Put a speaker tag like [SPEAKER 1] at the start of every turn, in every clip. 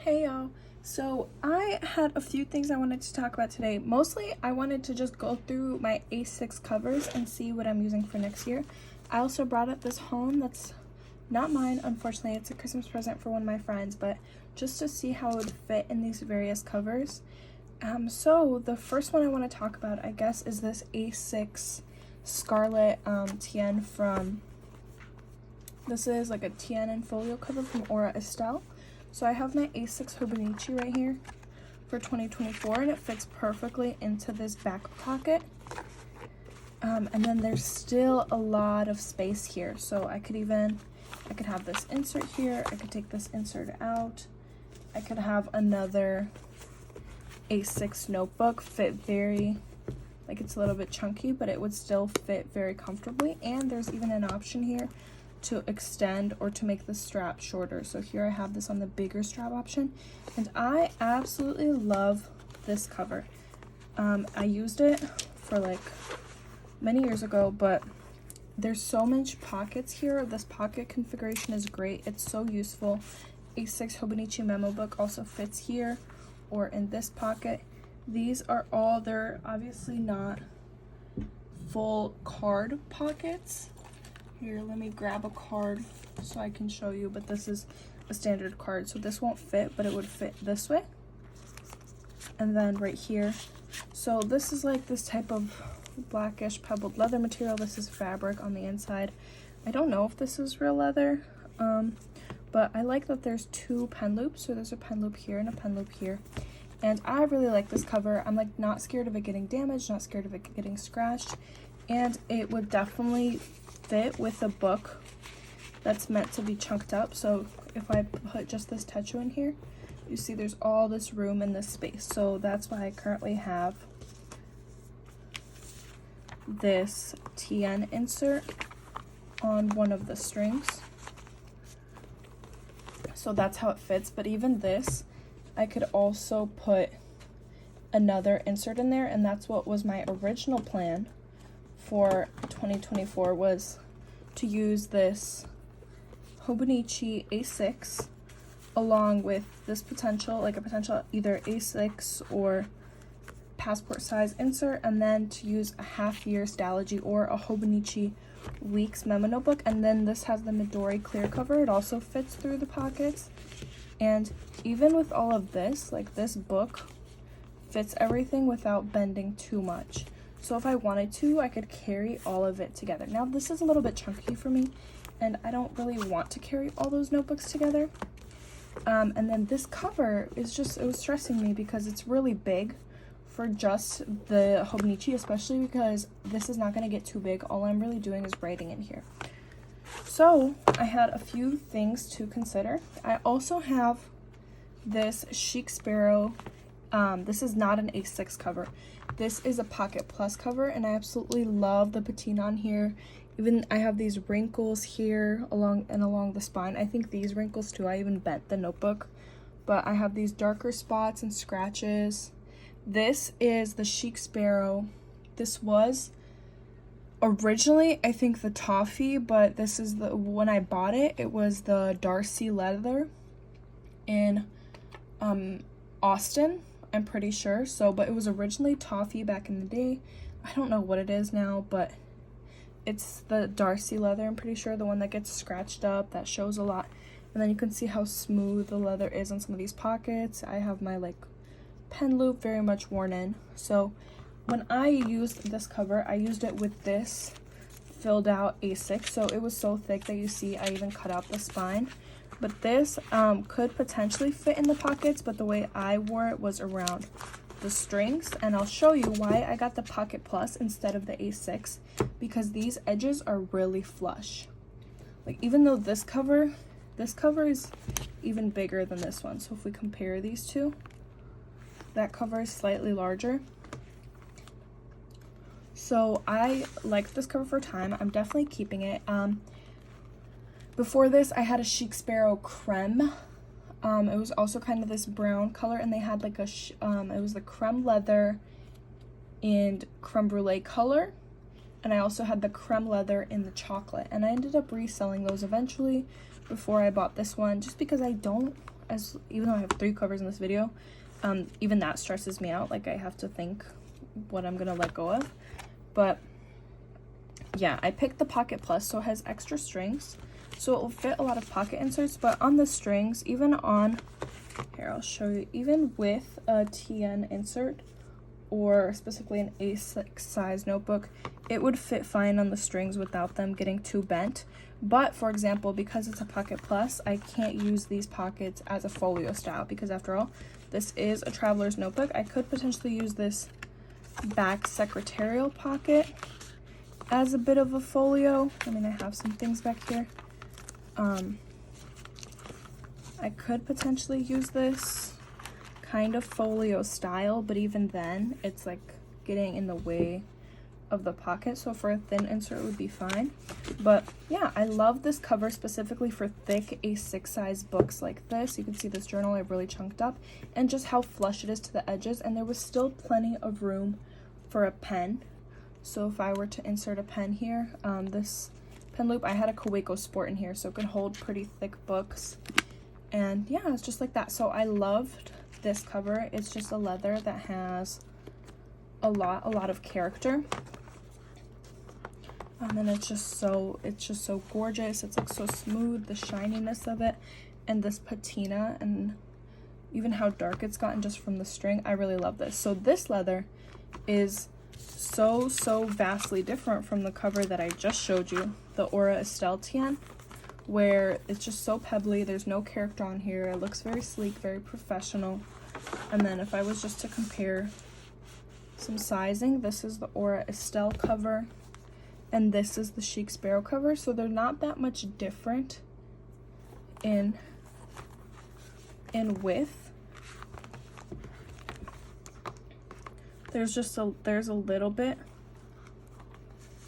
[SPEAKER 1] Hey y'all, so I had a few things I wanted to talk about today. Mostly I wanted to just go through my A6 covers and see what I'm using for next year. I also brought up this home that's not mine, unfortunately. It's a Christmas present for one of my friends, but just to see how it would fit in these various covers. So the first one I want to talk about, I guess, is this A6 Scarlet TN from, this is like a TN and folio cover from Estelle. So I have my A6 Hobonichi right here for 2024, and it fits perfectly into this back pocket. And then there's still a lot of space here, so I could have this insert here, I could take this insert out, I could have another A6 notebook fit very, like it's a little bit chunky, but it would still fit very comfortably. And there's even an option here to extend or to make the strap shorter. So here I have this on the bigger strap option, and I absolutely love this cover. I used it for like many years ago, but there's so much pockets here. This pocket configuration is great. It's so useful. A6 Hobonichi memo book also fits here or in this pocket. These are all, they're obviously not full card pockets. Here, let me grab a card so I can show you, but this is a standard card, so this won't fit, but it would fit this way. And then right here, so this is like this type of blackish pebbled leather material. This is fabric on the inside. I don't know if this is real leather, but I like that there's two pen loops. So there's a pen loop here and a pen loop here. And I really like this cover. I'm like not scared of it getting damaged, not scared of it getting scratched. And it would definitely fit with a book that's meant to be chunked up. So if I put just this techo in here, you see there's all this room in this space. So that's why I currently have this TN insert on one of the strings. So that's how it fits. But even this, I could also put another insert in there, and that's what was my original plan for 2024, was to use this Hobonichi A6 along with this potential, like a potential either A6 or passport size insert, and then to use a half-year Stalogy or a Hobonichi Weeks memo notebook. And then this has the Midori clear cover. It also fits through the pockets. And even with all of this, like this book fits everything without bending too much. So if I wanted to, I could carry all of it together. Now this is a little bit chunky for me, and I don't really want to carry all those notebooks together. And then this cover is just, it was stressing me because it's really big for just the Hobonichi, especially because this is not going to get too big. All I'm really doing is writing in here. So I had a few things to consider. I also have this Chic Sparrow. This is not an A6 cover. This is a Pocket Plus cover, and I absolutely love the patina on here. Even I have these wrinkles here along the spine. I think these wrinkles too. I even bent the notebook, but I have these darker spots and scratches. This is the Chic Sparrow. This was originally, I think, the toffee, but this is the, when I bought it, it was the Darcy leather in Austin, I'm pretty sure. So, but it was originally toffee back in the day. I don't know what it is now, but it's the Darcy leather, I'm pretty sure, the one that gets scratched up, that shows a lot. And then you can see how smooth the leather is on some of these pockets. I have my like pen loop very much worn in. So when I used this cover, I used it with this filled out A6, so it was so thick that you see I even cut out the spine. But this could potentially fit in the pockets, but the way I wore it was around the strings, and I'll show you why I got the Pocket Plus instead of the A6, because these edges are really flush. Like, even though this cover is even bigger than this one, so if we compare these two, that cover is slightly larger. So I liked this cover for a time. I'm definitely keeping it. Before this, I had a Chic Sparrow creme. It was also kind of this brown color, and they had like it was the creme leather and creme brulee color. And I also had the creme leather in the chocolate. And I ended up reselling those eventually before I bought this one, just because I don't even though I have 3 covers in this video, even that stresses me out. Like, I have to think what I'm gonna let go of. But yeah, I picked the Pocket Plus, so it has extra strings, so it will fit a lot of pocket inserts. But on the strings, even on here, I'll show you, even with a TN insert or specifically an A6 size notebook, it would fit fine on the strings without them getting too bent. But for example, because it's a Pocket Plus, I can't use these pockets as a folio style, because after all, this is a traveler's notebook. I could potentially use this back secretarial pocket as a bit of a folio. I mean, I have some things back here. I could potentially use this kind of folio style, but even then, it's like getting in the way of the pocket, so for a thin insert it would be fine. But yeah, I love this cover specifically for thick A6 size books like this. You can see this journal I really chunked up, and just how flush it is to the edges, and there was still plenty of room for a pen. So if I were to insert a pen here, this pen loop, I had a Kaweco Sport in here, so it could hold pretty thick books. And yeah, it's just like that. So I loved this cover. It's just a leather that has a lot of character. And it's just so gorgeous. It's like so smooth, the shininess of it, and this patina, and even how dark it's gotten just from the string. I really love this. So this leather is so vastly different from the cover that I just showed you, the Aura Estelle Tien, where it's just so pebbly. There's no character on here. It looks very sleek, very professional. And then if I was just to compare some sizing, this is the Aura Estelle cover, and this is the Chic Sparrow cover, so they're not that much different in width. There's a little bit,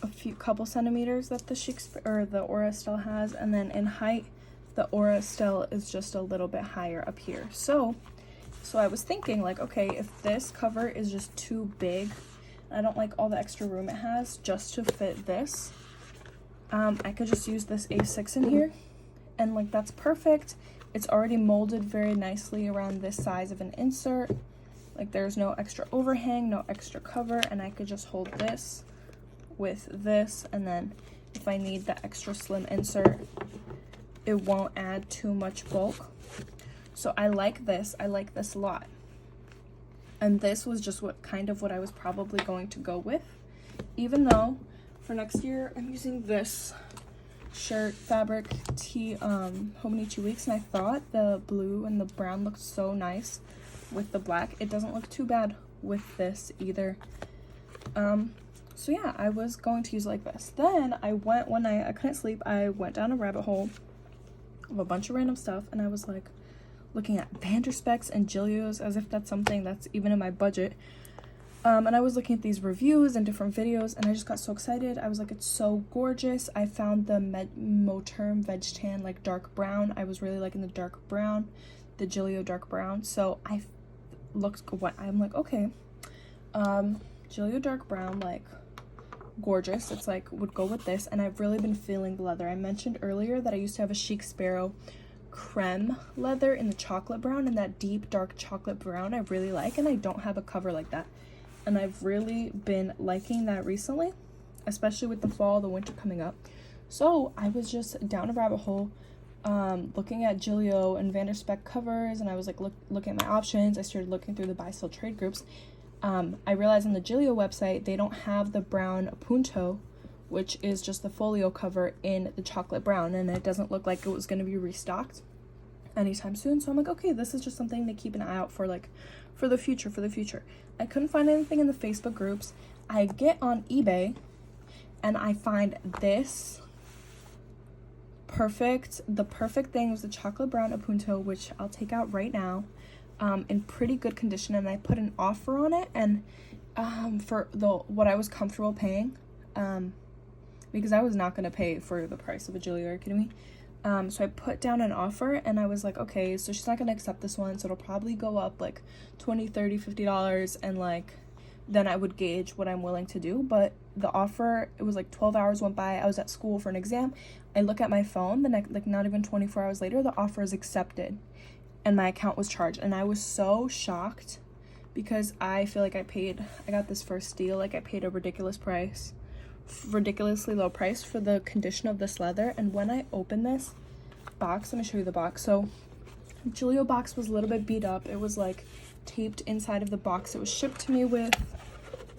[SPEAKER 1] a couple centimeters that the the Aura Estelle has, and then in height, the Aura Estelle is just a little bit higher up here. So I was thinking, like, okay, if this cover is just too big, I don't like all the extra room it has just to fit this, I could just use this A6 in here, and like that's perfect. It's already molded very nicely around this size of an insert. Like, there's no extra overhang, no extra cover, and I could just hold this with this, and then if I need the extra slim insert, it won't add too much bulk. So I like this a lot. And this was just what I was probably going to go with, even though for next year I'm using this shirt fabric Hominy 2 Weeks, and I thought the blue and the brown looked so nice with the black. It doesn't look too bad with this either. So yeah, I was going to use like this. Then I went one night, I couldn't sleep, I went down a rabbit hole of a bunch of random stuff, and I was like looking at Vanderspecs and Gillios, as if that's something that's even in my budget. And I was looking at these reviews and different videos, and I just got so excited. I was like, it's so gorgeous. I found the Moterm Veg Tan, like dark brown. I was really liking the dark brown, the Gillio dark brown. So I'm like, okay, Gillio dark brown, like gorgeous. It's like would go with this, and I've really been feeling the leather. I mentioned earlier that I used to have a Chic Sparrow creme leather in the chocolate brown, and that deep dark chocolate brown I really like, and I don't have a cover like that, and I've really been liking that recently, especially with the fall, the winter coming up. So I was just down a rabbit hole looking at Gillio and Vanderspec covers, and I was like looking at my options. I started looking through the buy sell trade groups. I realized on the Gillio website they don't have the brown punto, which is just the folio cover in the chocolate brown, and it doesn't look like it was going to be restocked anytime soon. So I'm like, okay, this is just something to keep an eye out for, like for the future. I couldn't find anything in the Facebook groups. I get on eBay and I find this the perfect thing was the chocolate brown Apunto, which I'll take out right now, in pretty good condition, and I put an offer on it, and for what I was comfortable paying, because I was not going to pay for the price of a Gillio, are you kidding me? So I put down an offer, and I was like, okay, so she's not going to accept this one, so it'll probably go up like $20, $30, $50, and like then I would gauge what I'm willing to do. But the offer, it was like 12 hours went by, I was at school for an exam, I look at my phone, the next, like not even 24 hours later, the offer is accepted. and my account was charged. And I was so shocked because I feel like I got this first deal, like I paid a ridiculously low price for the condition of this leather. And when I opened this box, let me show you the box. So Gillio box was a little bit beat up. It was like taped inside of the box it was shipped to me with,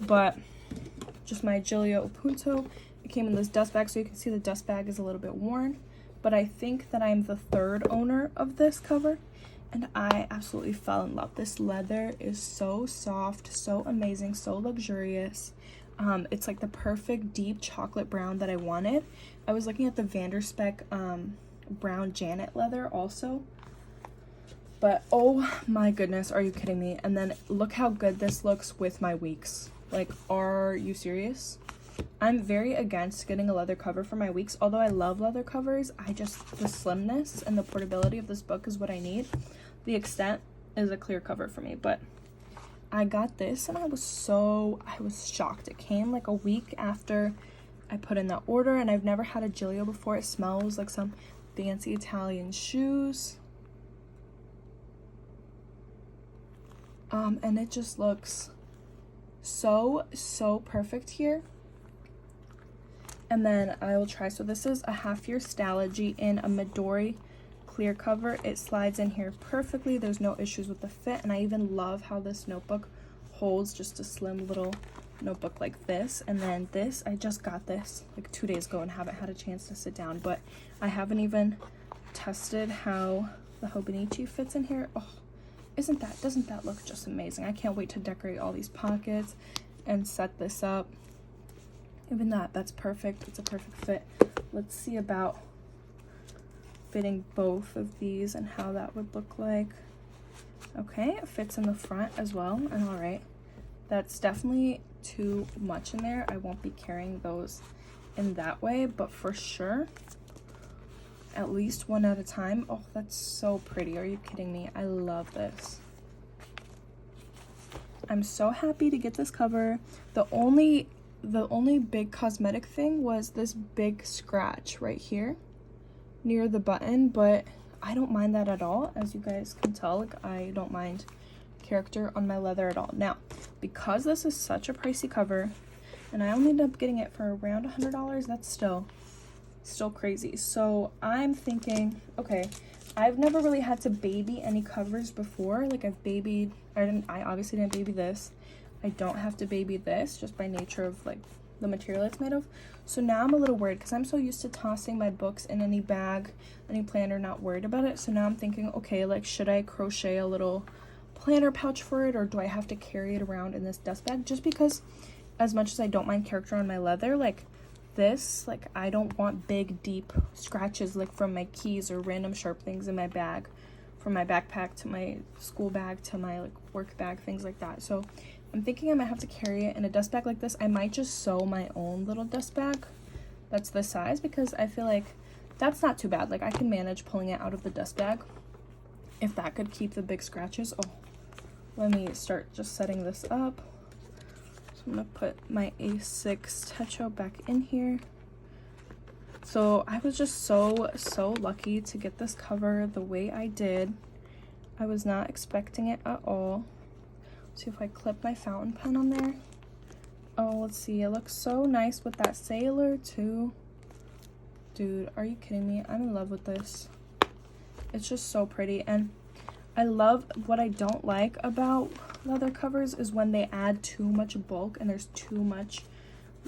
[SPEAKER 1] but just my Gillio Punto. It came in this dust bag, so you can see the dust bag is a little bit worn, but I think that I'm the third owner of this cover, and I absolutely fell in love. This leather is so soft, so amazing, so luxurious. It's like the perfect deep chocolate brown that I wanted. I was looking at the Vanderspec brown Janet leather also, but oh my goodness, are you kidding me? And then look how good this looks with my weeks. Like, are you serious? I'm very against getting a leather cover for my weeks. Although I love leather covers, the slimness and the portability of this book is what I need. The extent is a clear cover for me, but I got this and I was shocked. It came like a week after I put in that order, and I've never had a Gillio before. It smells like some fancy Italian shoes. And it just looks so perfect here. And then I will try, so this is a half-year Stalogy in a Midori clear cover. It slides in here perfectly. There's no issues with the fit, and I even love how this notebook holds just a slim little notebook like this. And then this, I just got this like 2 days ago and haven't had a chance to sit down, but I haven't even tested how the Hobonichi fits in here. Oh, doesn't that look just amazing? I can't wait to decorate all these pockets and set this up. Even that's perfect. It's a perfect fit. Let's see about fitting both of these and how that would look like. Okay, it fits in the front as well. And all right, that's definitely too much in there. I won't be carrying those in that way, but for sure, at least one at a time. Oh, that's so pretty. Are you kidding me? I love this. I'm so happy to get this cover. The only big cosmetic thing was this big scratch right here near the button, but I don't mind that at all. As you guys can tell, like, I don't mind character on my leather at all. Now, because this is such a pricey cover, and I only ended up getting it for around $100, that's still crazy. So I'm thinking, okay, I've never really had to baby any covers before. Like, I obviously didn't baby this. I don't have to baby this just by nature of like the material it's made of. So now I'm a little worried because I'm so used to tossing my books in any bag, any planner, not worried about it. So now I'm thinking, okay, like, should I crochet a little planner pouch for it, or do I have to carry it around in this dust bag? Just because as much as I don't mind character on my leather, like this, like, I don't want big deep scratches like from my keys or random sharp things in my bag, from my backpack to my school bag to my like work bag, things like that. So I'm thinking I might have to carry it in a dust bag like this. I might just sew my own little dust bag that's this size, because I feel like that's not too bad. Like, I can manage pulling it out of the dust bag if that could keep the big scratches. Oh, let me start just setting this up. So I'm gonna put my A6 Techo back in here. So I was just so lucky to get this cover the way I did. I was not expecting it at all. See if I clip my fountain pen on there. Oh, let's see. It looks so nice with that sailor too. Dude, are you kidding me? I'm in love with this. It's just so pretty. And I love, what I don't like about leather covers is when they add too much bulk and there's too much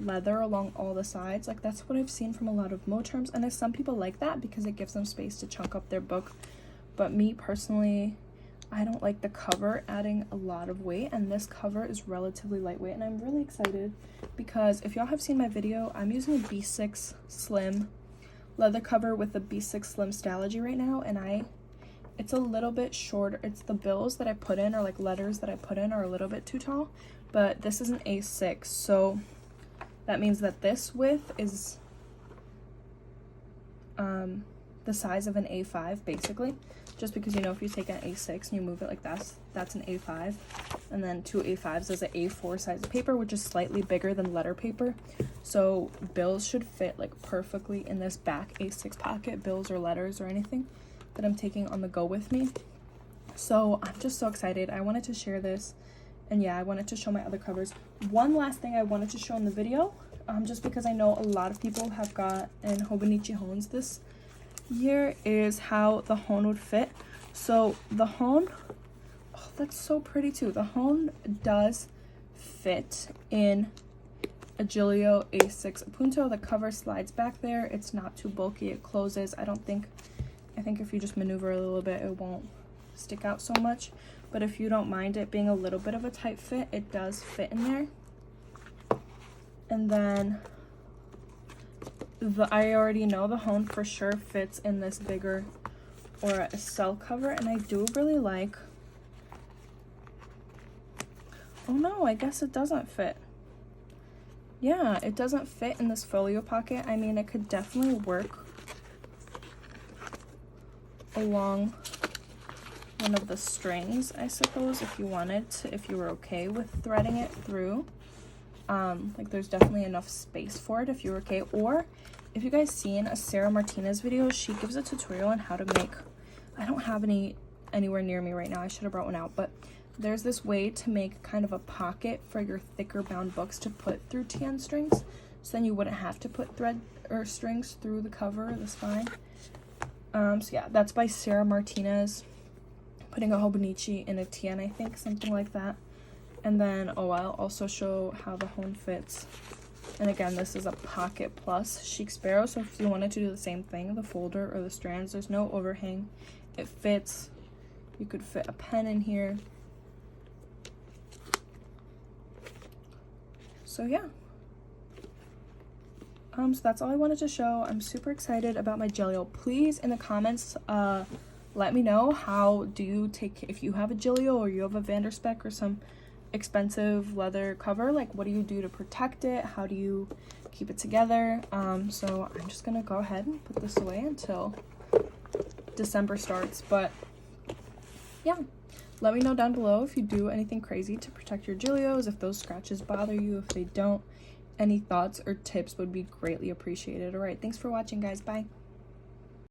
[SPEAKER 1] leather along all the sides. Like, that's what I've seen from a lot of Moterms, and some people like that because it gives them space to chunk up their book. But me personally, I don't like the cover adding a lot of weight, and this cover is relatively lightweight, and I'm really excited because if y'all have seen my video, I'm using a B6 Slim leather cover with a B6 Slim Stalogy right now, and it's a little bit shorter. It's the bills that I put in, or like letters that I put in, are a little bit too tall, but this is an A6, so that means that this width is the size of an A5 basically, just because, you know, if you take an A6 and you move it like that's an A5, and then two A5s is an A4 size of paper, which is slightly bigger than letter paper. So bills should fit like perfectly in this back A6 pocket, bills or letters or anything that I'm taking on the go with me. So I'm just so excited. I wanted to share this, and yeah, I wanted to show my other covers. One last thing I wanted to show in the video, just because I know a lot of people have got in Hobonichi Hones this year, is how the hone would fit. So the hone, oh, that's so pretty too. The hone does fit in a Gillio A6 Appunto. The cover slides back there. It's not too bulky. It closes. I think if you just maneuver a little bit, it won't stick out so much. But if you don't mind it being a little bit of a tight fit, it does fit in there. And then I already know the hone for sure fits in this bigger or a Estelle cover, and I do really like, oh no, I guess it doesn't fit. Yeah, it doesn't fit in this folio pocket. I mean, it could definitely work along one of the strings, I suppose, if you wanted to, if you were okay with threading it through. Like there's definitely enough space for it if you're okay. Or if you guys seen a Sarah Martinez video, she gives a tutorial on how to make, I don't have any anywhere near me right now, I should have brought one out, but there's this way to make kind of a pocket for your thicker bound books to put through TN strings, so then you wouldn't have to put thread or strings through the cover or the spine. So yeah, that's by Sarah Martinez, putting a Hobonichi in a TN, I think, something like that. And then, oh, I'll also show how the hone fits. And again, this is a Pocket Plus Chic Sparrow, so if you wanted to do the same thing, the folder or the strands, there's no overhang. It fits. You could fit a pen in here. So yeah. So that's all I wanted to show. I'm super excited about my Gillio. Please, in the comments, let me know, how do you take, if you have a Gillio or you have a Vanderspec or some expensive leather cover, like what do you do to protect it? How do you keep it together? So I'm just gonna go ahead and put this away until December starts. But yeah, let me know down below if you do anything crazy to protect your Gillios, if those scratches bother you, if they don't. Any thoughts or tips would be greatly appreciated. All right, thanks for watching, guys. Bye.